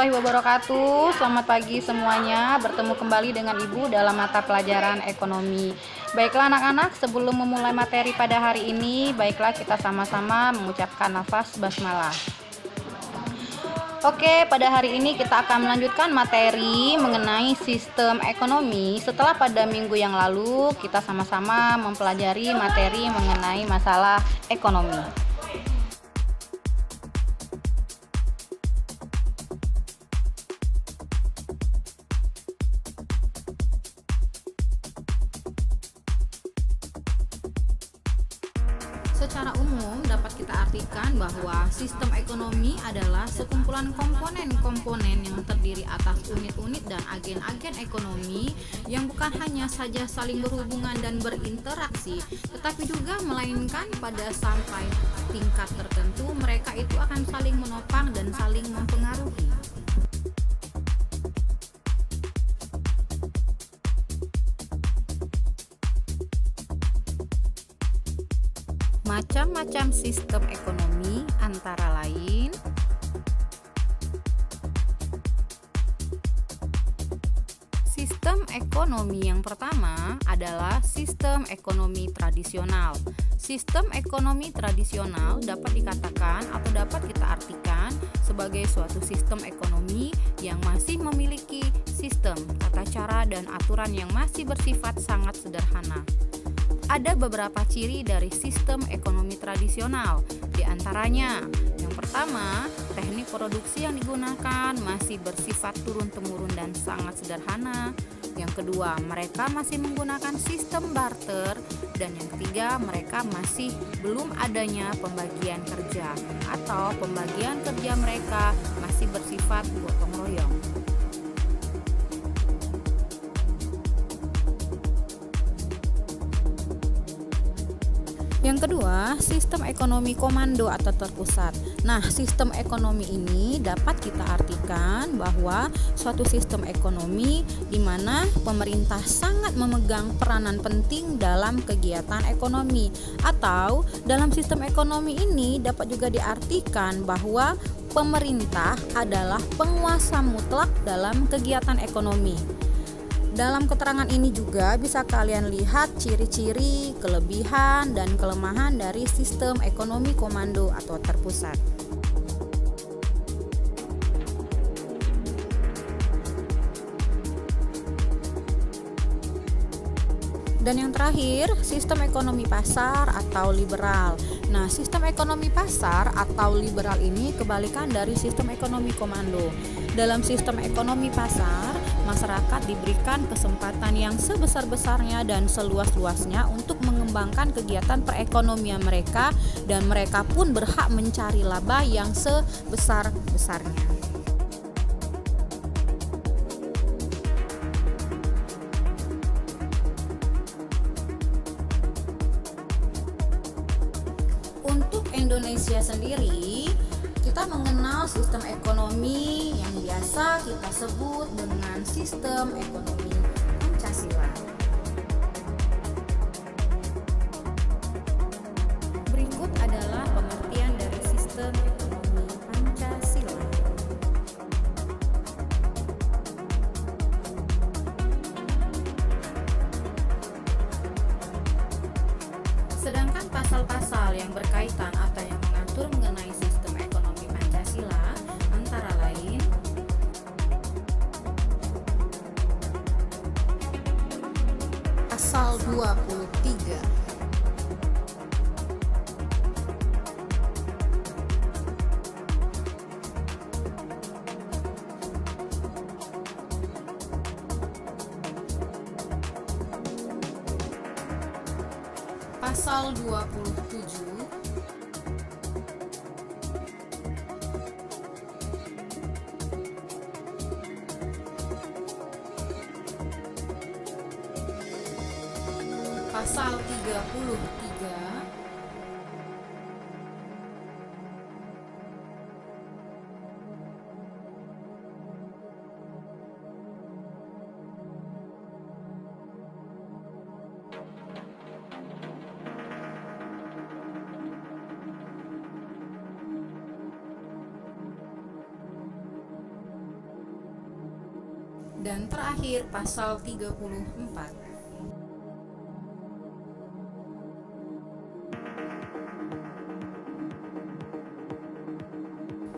warahmatullahi wabarakatuh. Selamat pagi semuanya. Bertemu kembali dengan Ibu dalam mata pelajaran ekonomi. Baiklah anak-anak, sebelum memulai materi pada hari ini, baiklah kita sama-sama mengucapkan nafas basmalah. Oke, pada hari ini kita akan melanjutkan materi mengenai sistem ekonomi. Setelah pada minggu yang lalu kita sama-sama mempelajari materi mengenai masalah ekonomi. Secara umum dapat kita artikan bahwa sistem ekonomi adalah sekumpulan komponen-komponen yang terdiri atas unit-unit dan agen-agen ekonomi yang bukan hanya saja saling berhubungan dan berinteraksi, tetapi juga melainkan pada sampai tingkat tertentu mereka itu akan saling menopang dan saling mempengaruhi. Macam-macam sistem ekonomi antara lain sistem ekonomi yang pertama adalah sistem ekonomi tradisional. Sistem ekonomi tradisional dapat dikatakan atau dapat kita artikan sebagai suatu sistem ekonomi yang masih memiliki sistem, tata cara, dan aturan yang masih bersifat sangat sederhana. Ada beberapa ciri dari sistem ekonomi tradisional, di antaranya yang pertama, teknik produksi yang digunakan masih bersifat turun-temurun dan sangat sederhana. Yang kedua, mereka masih menggunakan sistem barter. Dan yang ketiga, mereka masih belum adanya pembagian kerja atau pembagian kerja mereka masih bersifat gotong royong. Yang kedua, sistem ekonomi komando atau terpusat. Nah, sistem ekonomi ini dapat kita artikan bahwa suatu sistem ekonomi di mana pemerintah sangat memegang peranan penting dalam kegiatan ekonomi. Atau dalam sistem ekonomi ini dapat juga diartikan bahwa pemerintah adalah penguasa mutlak dalam kegiatan ekonomi. Dalam keterangan ini juga bisa kalian lihat ciri-ciri, kelebihan, dan kelemahan dari sistem ekonomi komando atau terpusat. Dan yang terakhir, sistem ekonomi pasar atau liberal. Nah, sistem ekonomi pasar atau liberal ini kebalikan dari sistem ekonomi komando. Dalam sistem ekonomi pasar, masyarakat diberikan kesempatan yang sebesar-besarnya dan seluas-luasnya untuk mengembangkan kegiatan perekonomian mereka, dan mereka pun berhak mencari laba yang sebesar-besarnya. Untuk Indonesia sendiri, kita mengenal sistem ekonomi yang biasa kita sebut dengan sistem ekonomi Pancasila. Berikut adalah pengertian dari sistem ekonomi Pancasila. Sedangkan pasal-pasal yang berkaitan atau yang mengatur mengenai sistem ekonomi Pancasila antara lain pasal 23, pasal 27, pasal 33, Dan terakhir pasal 34.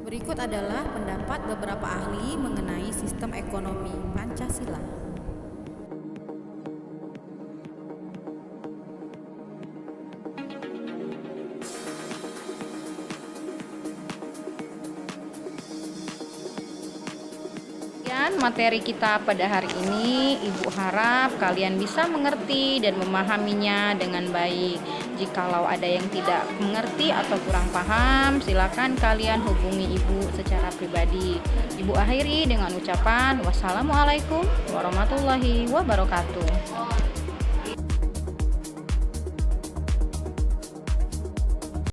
Berikut adalah pendapat beberapa ahli mengenai sistem ekonomi Pancasila. Sekian materi kita pada hari ini. Ibu harap kalian bisa mengerti dan memahaminya dengan baik. Jikalau ada yang tidak mengerti atau kurang paham, silakan kalian hubungi Ibu secara pribadi. Ibu akhiri dengan ucapan wassalamualaikum warahmatullahi wabarakatuh.